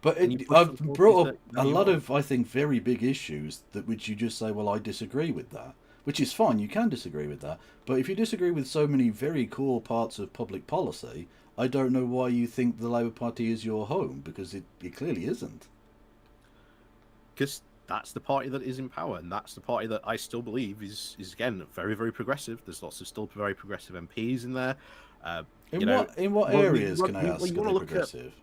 But I've brought up a lot of, I think, very big issues which you just say, well, I disagree with that, which is fine. You can disagree with that. But if you disagree with so many very core parts of public policy, I don't know why you think the Labour Party is your home, because it clearly isn't. Because that's the party that is in power, and that's the party that I still believe is again very, very progressive. There's lots of still very progressive MPs in there. In what areas can I ask are they progressive?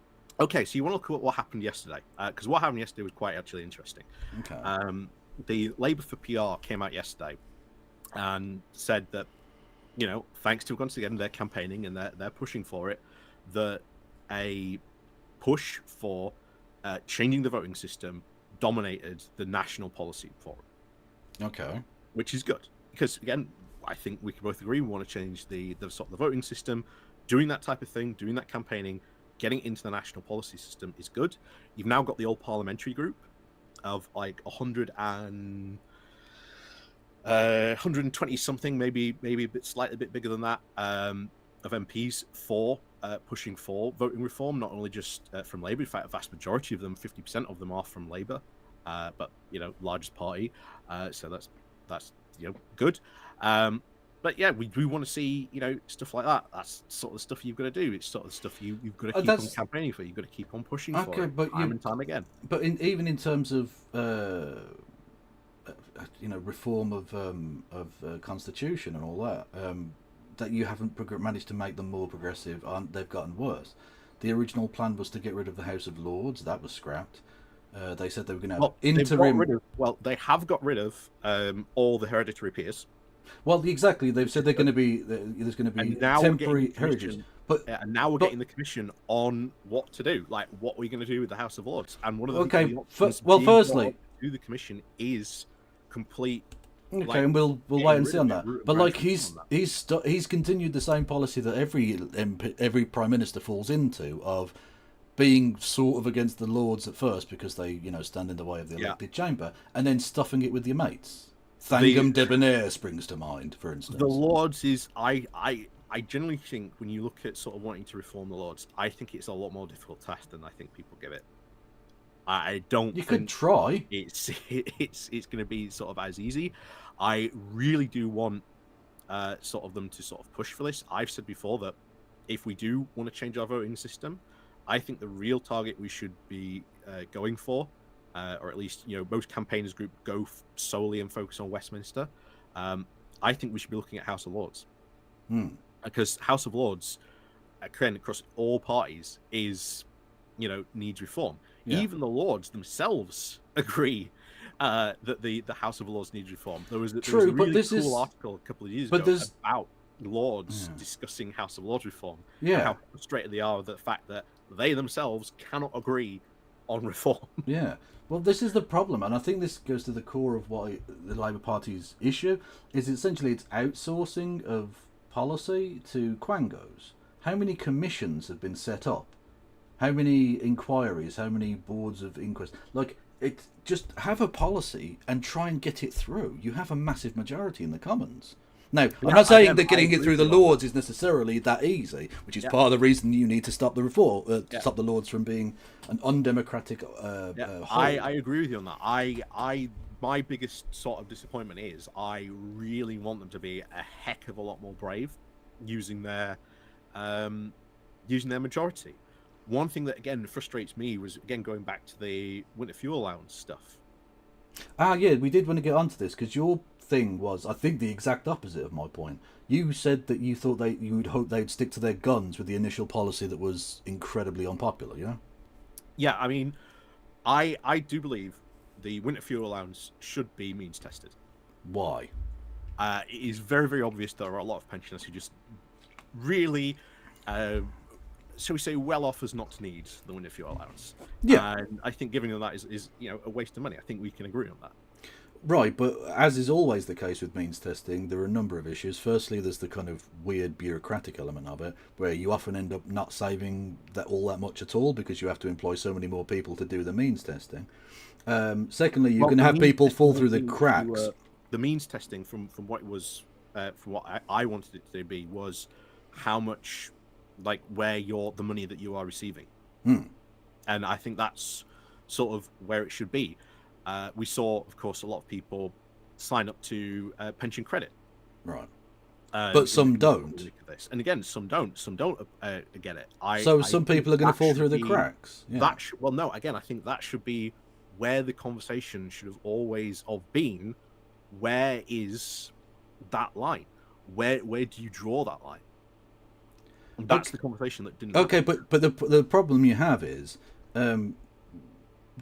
Okay, so you want to look at what happened yesterday, because what happened yesterday was quite actually interesting. Okay. The Labour for PR came out yesterday and said that, thanks to once again their campaigning and they're pushing for it, that a push for changing the voting system dominated the national policy for it. Okay. Which is good, because again, I think we can both agree we want to change the sort of the voting system. Doing that type of thing, doing that campaigning, getting into the national policy system is good. You've now got the old parliamentary group of like 120 something, maybe a bit slightly bit bigger than that, of MPs for pushing for voting reform. Not only just from Labour, in fact, a vast majority of them, 50% of them, are from Labour, but largest party. So that's good. But yeah, we want to see stuff like that. That's sort of the stuff you've got to do. It's sort of the stuff you've got to keep on campaigning for. You've got to keep on pushing for it, time and time again. But even in terms of reform of constitution and all that, that you haven't managed to make them more progressive. They've gotten worse. The original plan was to get rid of the House of Lords. That was scrapped. They said they were going to have interim. They have got rid of all the hereditary peers. Well, exactly. They've said they're going to be there's going to be temporary heritage. But and now we're getting the commission on what to do. Like, what are we going to do with the House of Lords? And one of the firstly, do the commission is complete. Okay, and we'll wait and see on that. But like he's continued the same policy that every prime minister falls into, of being sort of against the Lords at first because they stand in the way of the elected chamber, and then stuffing it with your mates. Thangam Debonair springs to mind, for instance. The Lords is I generally think, when you look at sort of wanting to reform the Lords, I think it's a lot more difficult task than I think people give it. I don't. You could try. It's going to be sort of as easy. I really do want sort of them to sort of push for this. I've said before that if we do want to change our voting system, I think the real target we should be going for, or at least most campaigners group go solely and focus on Westminster. I think we should be looking at House of Lords, because House of Lords, again, across all parties, is needs reform. Yeah. Even the Lords themselves agree that the House of Lords needs reform. There was a True, but really this cool is, article a couple of years but ago there's, about Lords yeah. discussing House of Lords reform and Yeah. how frustrated they are with the fact that they themselves cannot agree on reform. Yeah. Well, this is the problem, and I think this goes to the core of what the Labour Party's issue is. Essentially, it's outsourcing of policy to quangos. How many commissions have been set up? How many inquiries? How many boards of inquest? Like, it just have a policy and try and get it through. You have a massive majority in the Commons. Now, I'm not saying that getting it through the Lords is necessarily that easy, which is part of the reason you need to stop the reform, stop the Lords from being an undemocratic. I agree with you on that. My biggest sort of disappointment is I really want them to be a heck of a lot more brave using their majority. One thing that again frustrates me was again going back to the winter fuel allowance stuff. Yeah, we did want to get onto this because your thing was, I think, the exact opposite of my point. You said that you thought you would hope they'd stick to their guns with the initial policy that was incredibly unpopular. Yeah. Yeah, I mean, I do believe the winter fuel allowance should be means tested. Why? It is very, very obvious there are a lot of pensioners who just really, shall we say, well off as not to need the winter fuel allowance. Yeah. And I think giving them that is a waste of money. I think we can agree on that. Right, but as is always the case with means testing, there are a number of issues. Firstly, there's the kind of weird bureaucratic element of it, where you often end up not saving all that much at all because you have to employ so many more people to do the means testing. Secondly, you can have people fall through the cracks. The means testing, from what it was, from what I wanted it to be, was how much, like, where the money that you are receiving, and I think that's sort of where it should be. We saw, of course, a lot of people sign up to pension credit, right? But some don't. And again, some don't. Some don't get it. Some people are going to fall through the cracks. Yeah. Well, no. Again, I think that should be where the conversation should have always been. Where is that line? Where do you draw that line? And that's the conversation that didn't. Okay, but the problem you have is.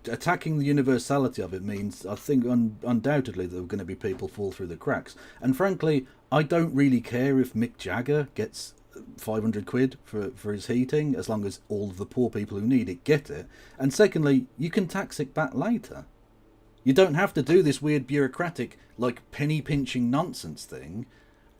Attacking the universality of it means, I think, undoubtedly there are going to be people fall through the cracks. And frankly, I don't really care if Mick Jagger gets 500 quid for his heating, as long as all of the poor people who need it get it. And secondly, you can tax it back later. You don't have to do this weird bureaucratic, like, penny pinching nonsense thing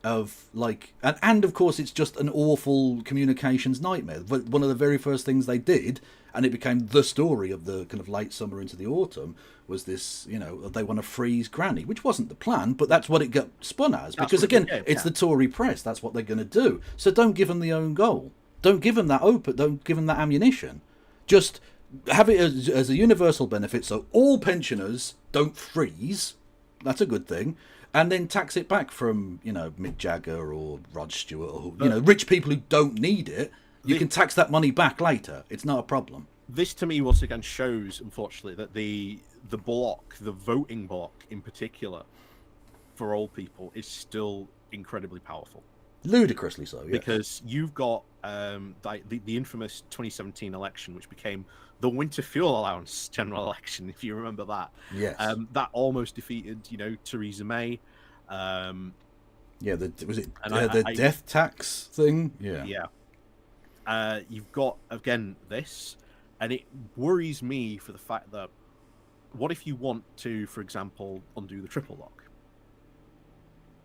of, like, and of course it's just an awful communications nightmare. But one of the very first things they did, and it became the story of the kind of late summer into the autumn, was this, they want to freeze Granny, which wasn't the plan, but that's what it got spun as. Because again, it's the Tory press. That's what they're going to do. So don't give them the own goal. Don't give them that Don't give them that ammunition. Just have it as a universal benefit, so all pensioners don't freeze. That's a good thing. And then tax it back from, Mick Jagger or Rod Stewart or, rich people who don't need it. You can tax that money back later. It's not a problem. This, to me, once again shows, unfortunately, that the voting bloc in particular, for old people, is still incredibly powerful. Ludicrously so, yes. Because you've got the infamous 2017 election, which became the winter fuel allowance general election, if you remember that. Yes. That almost defeated, Theresa May. Yeah, the death tax thing? Yeah. Yeah. You've got, again, this, and it worries me for the fact that what if you want to, for example, undo the triple lock?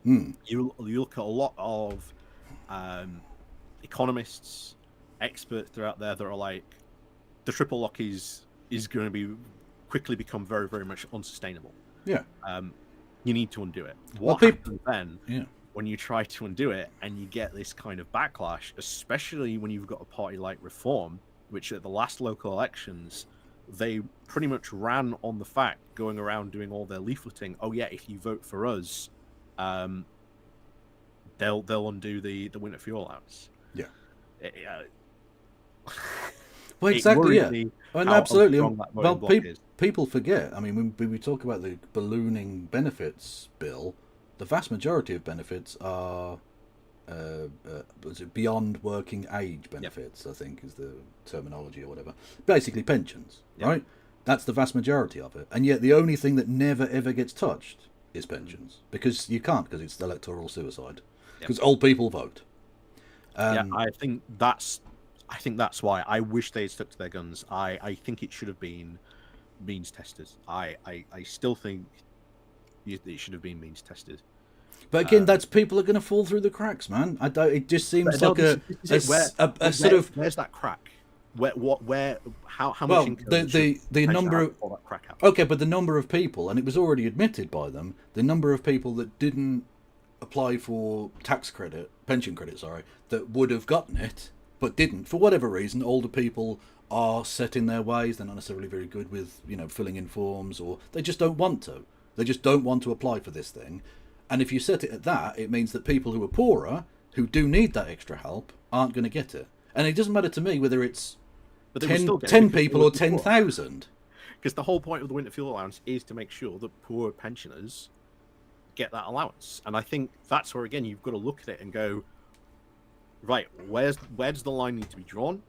You look at a lot of economists, experts that are out there that are like, the triple lock is going to quickly become very, very much unsustainable. Yeah. You need to undo it. What happens then? Yeah. When you try to undo it and you get this kind of backlash, especially when you've got a party like Reform, which at the last local elections, they pretty much ran on the fact, going around doing all their leafleting, oh yeah, if you vote for us, they'll undo the winter fuel allowance. Yeah. Well, exactly, yeah. And absolutely. Well, people forget. I mean, when we talk about the ballooning benefits bill, the vast majority of benefits are was it beyond working age benefits? I think is the terminology or whatever. Basically, pensions, right? That's the vast majority of it, and yet the only thing that never ever gets touched is pensions because you can't because it's electoral suicide because old people vote. I think that's why I wish they had stuck to their guns. I think it should have been means tested. I still think it should have been means tested. But again, that's people are going to fall through the cracks, man. I don't. It just seems like a sort of. Where's that crack? How much? Well, income the number of that crack out? okay, but the number of people, and it was already admitted by them, the number of people that didn't apply for pension credit, sorry, that would have gotten it but didn't for whatever reason. Older people are set in their ways. They're not necessarily very good with filling in forms, or they just don't want to. They just don't want to apply for this thing. And if you set it at that, it means that people who are poorer, who do need that extra help, aren't going to get it. And it doesn't matter to me whether it's 10 people or 10,000. Because the whole point of the winter fuel allowance is to make sure that poor pensioners get that allowance. And I think that's where, again, you've got to look at it and go, right, where does the line need to be drawn?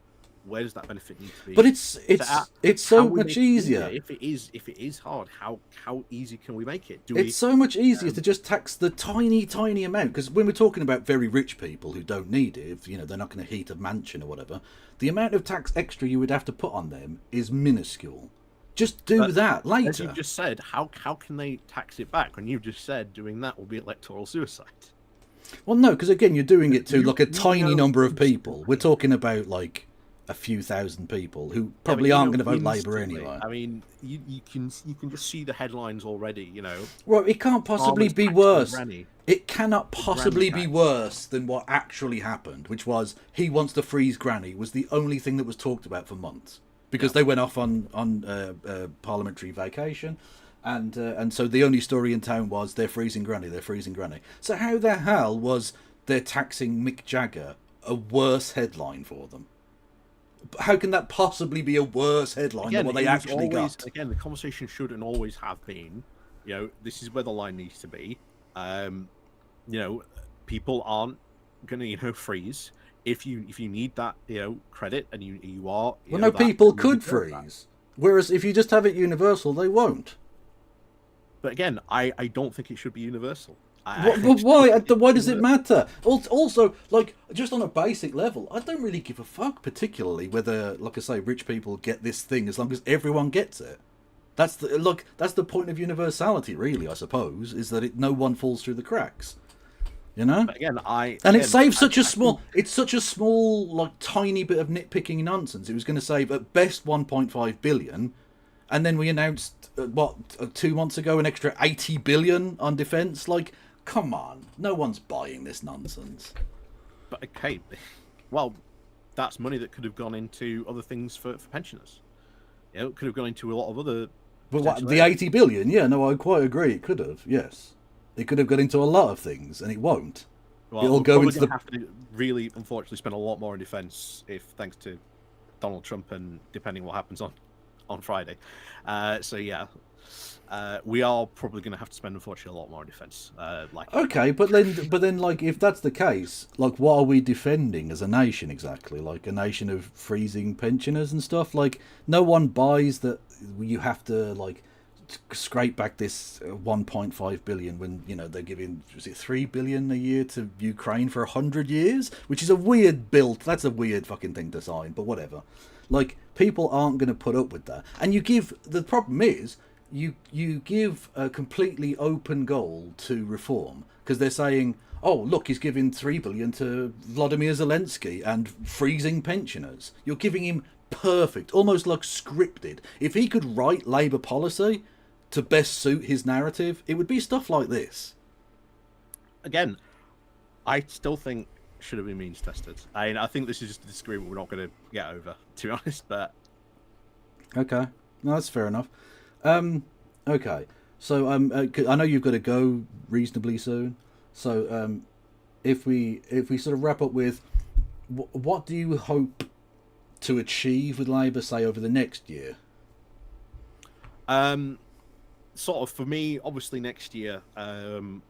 Where does that benefit need to be? But it's so much easier. If it is hard, how easy can we make it? It's so much easier to just tax the tiny amount, because when we're talking about very rich people who don't need it, if they're not going to heat a mansion or whatever, the amount of tax extra you would have to put on them is minuscule. Just do that later. As you just said, how can they tax it back when you just said doing that will be electoral suicide? Well, no, because again, you're doing it to like a tiny number of people. We're talking about like a few thousand people who probably aren't going to vote Labour anyway. I mean, you can just see the headlines already. Well, it can't possibly be worse. It cannot possibly be worse than what actually happened, which was he wants to freeze Granny was the only thing that was talked about for months because they went off on parliamentary vacation. And so the only story in town was they're freezing Granny. So how the hell was they're taxing Mick Jagger a worse headline for them? How can that possibly be a worse headline than what they actually got? Again, the conversation should and always have been, this is where the line needs to be. People aren't going to, freeze. If you need that, credit, and you are... Well, no, people could freeze. Whereas if you just have it universal, they won't. But again, I don't think it should be universal. Why? Why does it matter? Also, like, just on a basic level, I don't really give a fuck particularly whether, like I say, rich people get this thing as long as everyone gets it. That's the point of universality, really, I suppose, is that no one falls through the cracks. But again, it saves such a small, like, tiny bit of nitpicking nonsense. It was going to save at best 1.5 billion. And then we announced, 2 months ago, an extra 80 billion on defence. Like, come on, no one's buying this nonsense. But okay, well, that's money that could have gone into other things for pensioners. It could have gone into a lot of other. But what, the 80 billion? Yeah, no, I quite agree. It could have. Yes, it could have gone into a lot of things, and it won't. Well, it'll go into have to really, unfortunately, spend a lot more on defence if, thanks to Donald Trump, and depending what happens on Friday. We are probably going to have to spend, unfortunately, a lot more on defence. Okay, but then, like, if that's the case, like, what are we defending as a nation exactly? Like, a nation of freezing pensioners and stuff? Like, no one buys that you have to, like, scrape back this 1.5 billion when, they're giving, was it 3 billion a year to Ukraine for 100 years? Which is a weird build. That's a weird fucking thing to sign, but whatever. Like, people aren't going to put up with that. And the problem is, you give a completely open goal to reform, because they're saying, oh, look, he's giving 3 billion to Vladimir Zelensky and freezing pensioners. You're giving him perfect, almost like scripted. If he could write Labour policy to best suit his narrative, it would be stuff like this. Again, I still think should have been means tested. I think this is just a disagreement we're not going to get over, to be honest. But okay, no, that's fair enough. Okay, so I know you've got to go reasonably soon. So if we sort of wrap up with what do you hope to achieve with Labour, say, over the next year? Sort of for me, obviously next year,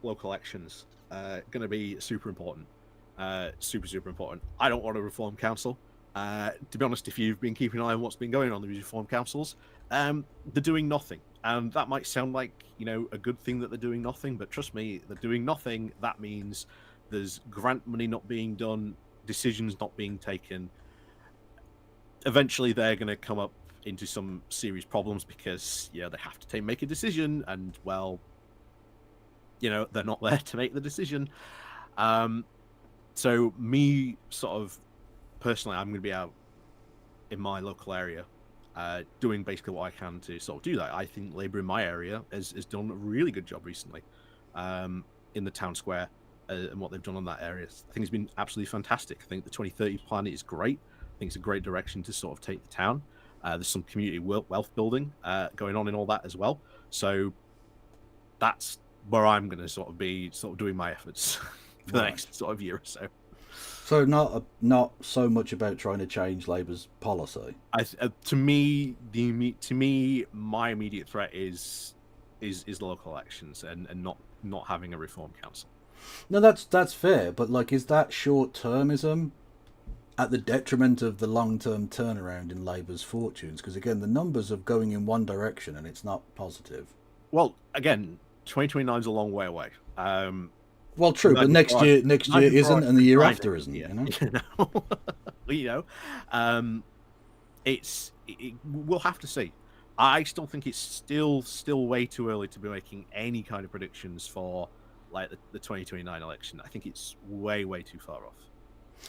local elections going to be super important. Super, super important. I don't want a reform council. To be honest, if you've been keeping an eye on what's been going on in these reform councils, they're doing nothing. And that might sound like, a good thing that they're doing nothing, but trust me, they're doing nothing. That means there's grant money not being done, decisions not being taken. Eventually, they're going to come up into some serious problems because, they have to make a decision, and, well, they're not there to make the decision. So me, sort of, personally, I'm going to be out in my local area, doing basically what I can to sort of do that. I think Labour in my area has done a really good job recently, in the town square, and what they've done on that area. I think it's been absolutely fantastic. I think the 2030 plan is great. I think it's a great direction to sort of take the town. There's some community wealth building going on in all that as well. So that's where I'm going to sort of be doing my efforts for the next sort of year or so. So not so much about trying to change Labour's policy. To me, my immediate threat is local elections and not having a reform council. No, that's fair, but like, is that short-termism at the detriment of the long-term turnaround in Labour's fortunes? Because again, the numbers are going in one direction, and it's not positive. Well, again, 2029 is a long way away. Well, true, but next year isn't, and the year after isn't. We'll have to see. I still think it's still way too early to be making any kind of predictions for like the 2029 election. I think it's way too far off.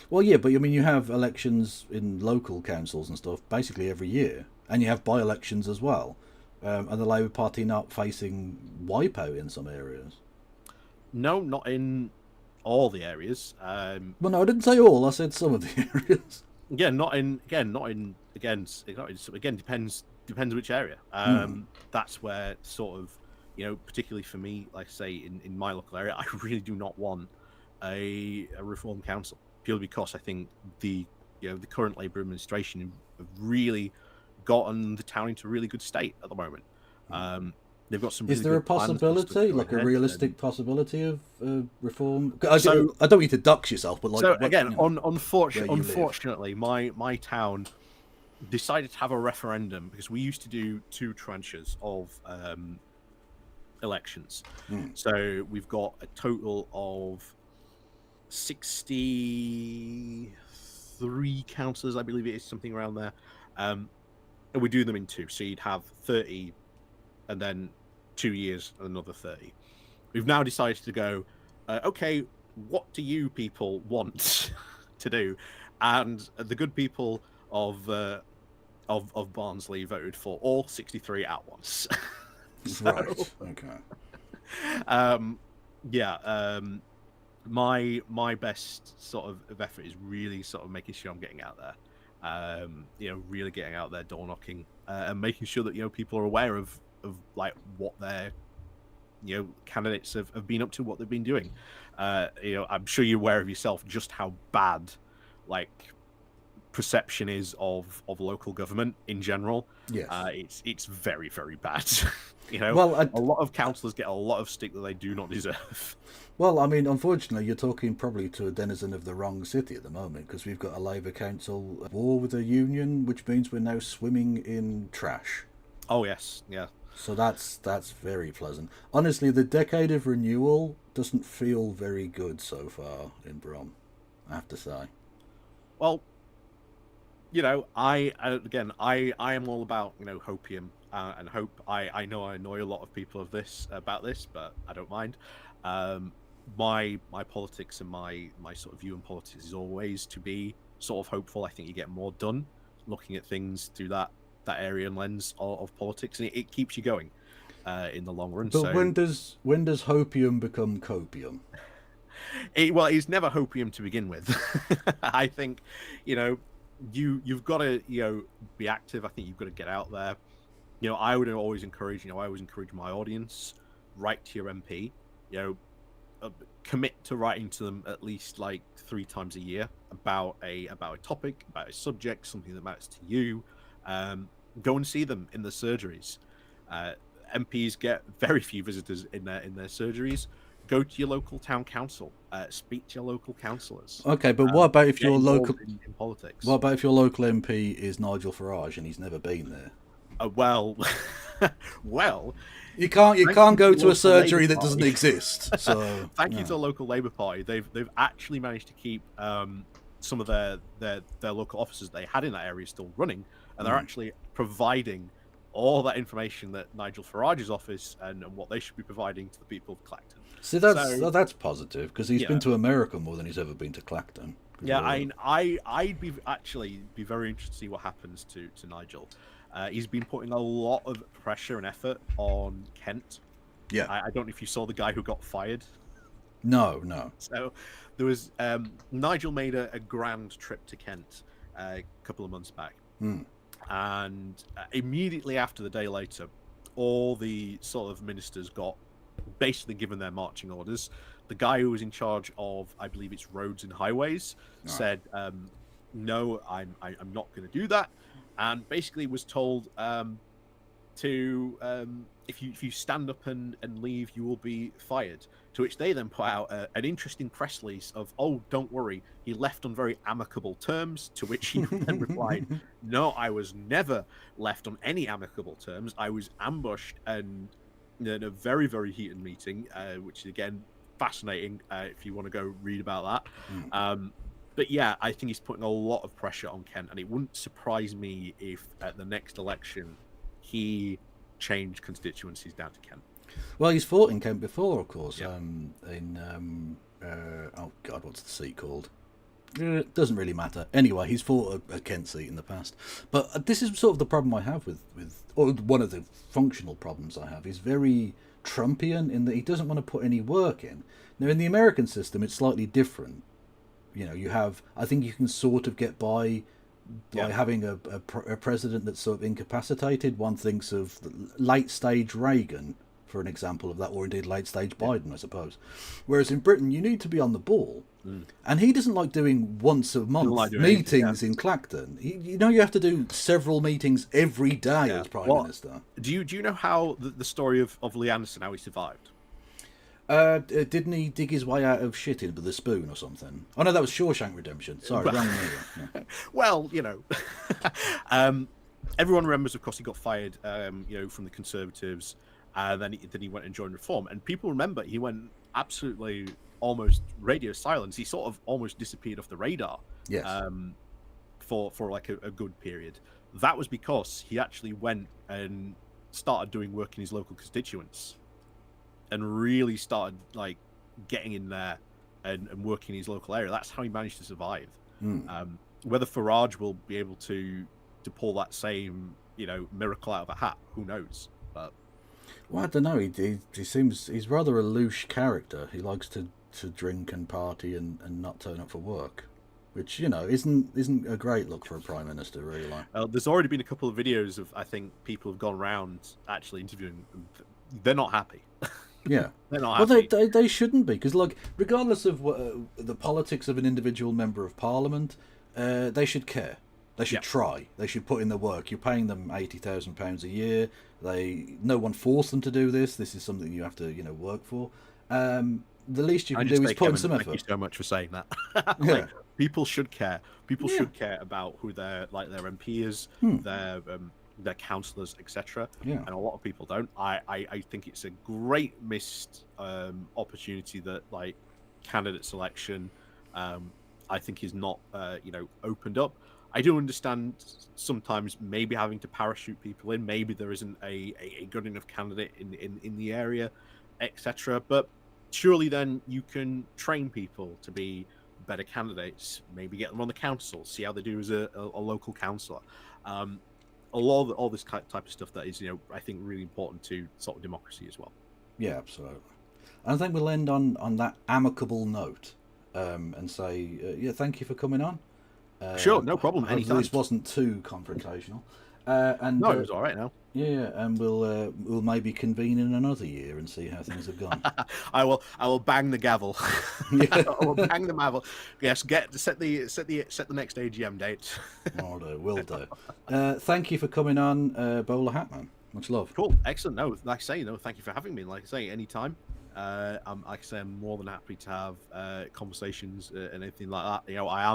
Well, yeah, but I mean, you have elections in local councils and stuff basically every year, and you have by-elections as well, and the Labour Party not facing wipeout in some areas. No, not in all the areas. Well, no, I didn't say all. I said some of the areas. Yeah, depends which area. That's where sort of, particularly for me, like I say, in my local area, I really do not want a reform council, purely because I think the current Labour administration have really gotten the town into a really good state at the moment. They've got some. Really Is there a possibility, like a realistic possibility of reform? I don't want you to dox yourself, but like. So again, unfortunately, my town decided to have a referendum because we used to do 2 tranches of elections. So we've got a total of 63 councillors, I believe it is, something around there, and we do them in 2. So you'd have 30, and then 2 years and another 30. We've now decided to go, okay, what do you people want to do? And the good people of Barnsley voted for all 63 at once. Right. Okay. My best sort of effort is really sort of making sure I'm getting out there. Really getting out there, door knocking, and making sure that people are aware of like what their candidates have been up to, what they've been doing. I'm sure you're aware of yourself just how bad like perception is of local government in general. Yes. It's very bad. Well, a lot of councillors get a lot of stick that they do not deserve. Well, I mean, unfortunately, you're talking probably to a denizen of the wrong city at the moment, because we've got a Labour council at war with a union, which means we're now swimming in trash. Oh yes, yeah. So that's very pleasant. Honestly, the decade of renewal doesn't feel very good so far in Brom, I have to say. Well, I am all about hopium and hope. I know I annoy a lot of people about this, but I don't mind. My politics and my sort of view on politics is always to be sort of hopeful. I think you get more done looking at things through that area and lens of politics, and it keeps you going in the long run. But so, when does hopium become copium? It's never hopium to begin with. I think you've got to be active. I think you've got to get out there. I would always encourage my audience, write to your MP. Commit to writing to them at least like 3 times a year about a topic, about a subject, something that matters to you. Go and see them in the surgeries. MPs get very few visitors in their surgeries. go to your local town council, speak to your local councillors. Okay, but what about if Get your involved local in politics? what about if your local MP is Nigel Farage and he's never been there? Well, well, You can't thank you go the to a local surgery Labour that doesn't Party. exist. So Thank you to the local Labour Party. They've actually managed to keep some of their local offices they had in that area still running, and they're actually providing all that information that Nigel Farage's office and what they should be providing to the people of Clacton. See, that's positive because he's been to America more than he's ever been to Clacton. Yeah, I'd be very interested to see what happens to Nigel. He's been putting a lot of pressure and effort on Kent. Yeah. I don't know if you saw the guy who got fired. No. So there was Nigel made a grand trip to Kent a couple of months back, and immediately after, the day later, all the sort of ministers got basically given their marching orders. The guy who was in charge of, I believe it's roads and highways, said, "No, I'm not going to do that," and basically was told to if you stand up and leave, you will be fired. To which they then put out an interesting press release of, "Oh, don't worry, he left on very amicable terms." To which he then replied, "No, I was never left on any amicable terms. I was ambushed and in a very, very heated meeting," which is again fascinating if you want to go read about that. But yeah, I think he's putting a lot of pressure on Kent, and it wouldn't surprise me if at the next election he changed constituencies down to Kent. Well, he's fought in Kent before, of course. Yeah. Oh God, what's the seat called? It doesn't really matter. Anyway, he's fought a Kent seat in the past. But this is sort of the problem I have with or one of the functional problems I have. He's very Trumpian in that he doesn't want to put any work in. Now, in the American system, it's slightly different. You know, I think you can sort of get by having a president that's sort of incapacitated. One thinks of late stage Reagan, for an example of that, or indeed late stage Biden, I suppose. Whereas in Britain, you need to be on the ball. And he doesn't like doing once a month meetings in Clacton. You have to do several meetings every day as Prime Minister. Do you know how the story of Lee Anderson, how he survived? Didn't he dig his way out of shit with a spoon or something? Oh no, that was Shawshank Redemption. Sorry, wrong movie. Yeah. Well, everyone remembers, of course, he got fired, from the Conservatives, and then he went and joined Reform. And people remember he went absolutely almost radio silence. He sort of almost disappeared off the radar. Yes. For like a good period. That was because he actually went and started doing work in his local constituents, and really started like getting in there and working in his local area. That's how he managed to survive. Whether Farage will be able to pull that same miracle out of a hat, who knows? But well, I don't know. He seems he's rather a louche character. He likes to drink and party and not turn up for work, which isn't a great look for a prime minister, really. There's already been a couple of videos of, I think, people have gone around actually interviewing them. They're not happy. Yeah, they're not happy. Well, they shouldn't be, because regardless of the politics of an individual member of parliament, they should care. They should try. They should put in the work. You're paying them £80,000 a year. No one forced them to do this. This is something you have to work for. The least you can do is put in some effort. Thank you so much for saying that. People should care. People should care about who their MP is, their councillors, etc. And a lot of people don't. I think it's a great missed opportunity that candidate selection I think is not opened up. I do understand sometimes maybe having to parachute people in. Maybe there isn't a good enough candidate in the area, etc. But surely then you can train people to be better candidates. Maybe get them on the council, see how they do as a local councillor. All this type of stuff that is, I think, really important to sort of democracy as well. Yeah, absolutely. And I think we'll end on that amicable note and say, thank you for coming on. Sure, no problem. Anytime. This wasn't too confrontational. No, it was all right now. Yeah, and we'll maybe convene in another year and see how things have gone. I will bang the gavel. I will bang the gavel. Yes, set the next AGM date. Will do. Thank you for coming on, BowlerHatMan. Much love. Cool, excellent. No, like I say, thank you for having me. Like I say, anytime. Like I say, I'm more than happy to have conversations and anything like that. You know, I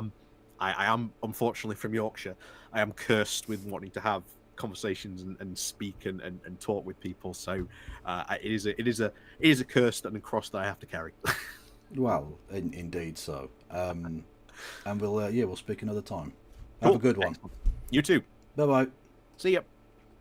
am unfortunately from Yorkshire. I am cursed with wanting to have conversations and speak and talk with people. So it is a curse and a cross that I have to carry. Well, indeed so. And we'll speak another time. Have a Cool. good one. Excellent. You too. Bye bye. See ya.